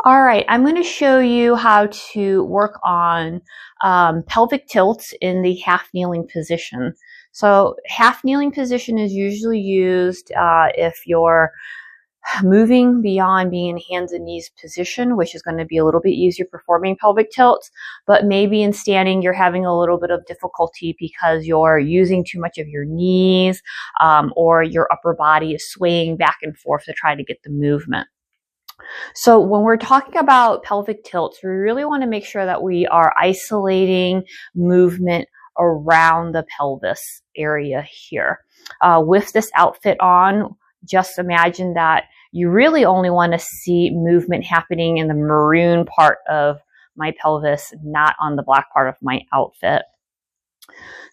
All right, I'm going to show you how to work on pelvic tilts in the half kneeling position. So half kneeling position is usually used if you're moving beyond being in hands and knees position, which is going to be a little bit easier performing pelvic tilts, but maybe in standing you're having a little bit of difficulty because you're using too much of your knees or your upper body is swaying back and forth to try to get the movement. So when we're talking about pelvic tilts, we really want to make sure that we are isolating movement around the pelvis area here. With this outfit on, just imagine that you really only want to see movement happening in the maroon part of my pelvis, not on the black part of my outfit.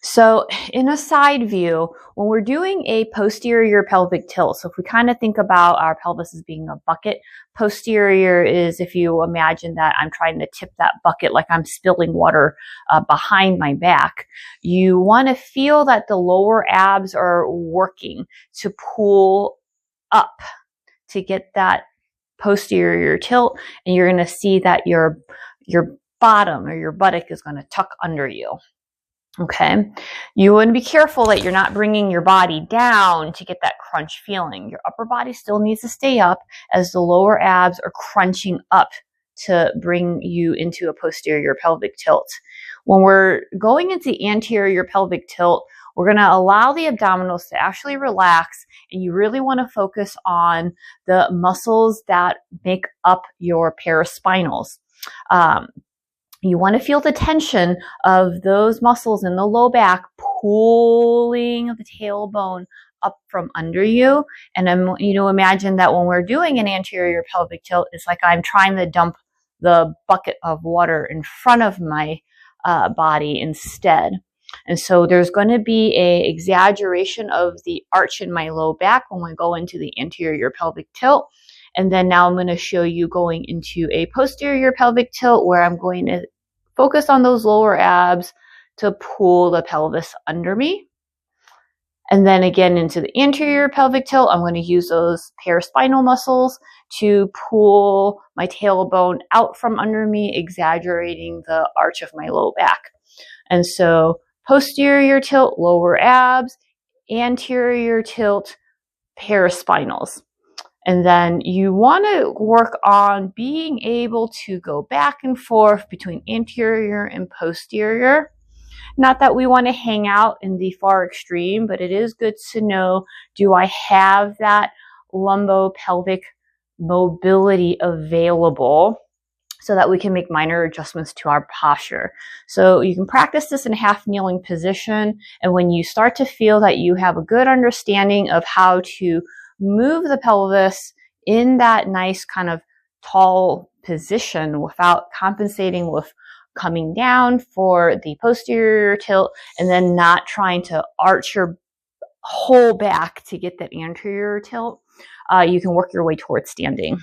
So in a side view, when we're doing a posterior pelvic tilt, so if we kind of think about our pelvis as being a bucket, posterior is if you imagine that I'm trying to tip that bucket like I'm spilling water behind my back. You want to feel that the lower abs are working to pull up to get that posterior tilt, and you're going to see that your bottom or your buttock is going to tuck under you. Okay, you want to be careful that you're not bringing your body down to get that crunch feeling. Your upper body still needs to stay up as the lower abs are crunching up to bring you into a posterior pelvic tilt. When we're going into anterior pelvic tilt, we're going to allow the abdominals to actually relax, and you really want to focus on the muscles that make up your paraspinals. You want to feel the tension of those muscles in the low back pulling the tailbone up from under you. And imagine that when we're doing an anterior pelvic tilt, it's like I'm trying to dump the bucket of water in front of my body instead. And so there's going to be an exaggeration of the arch in my low back when we go into the anterior pelvic tilt. And then now I'm going to show you going into a posterior pelvic tilt where I'm going to focus on those lower abs to pull the pelvis under me. And then again into the anterior pelvic tilt, I'm going to use those paraspinal muscles to pull my tailbone out from under me, exaggerating the arch of my low back. And so posterior tilt, lower abs, anterior tilt, paraspinals. And then you want to work on being able to go back and forth between anterior and posterior. Not that we want to hang out in the far extreme, but it is good to know, do I have that lumbopelvic mobility available so that we can make minor adjustments to our posture. So you can practice this in a half kneeling position. And when you start to feel that you have a good understanding of how to move the pelvis in that nice kind of tall position without compensating with coming down for the posterior tilt and then not trying to arch your whole back to get that anterior tilt, you can work your way towards standing.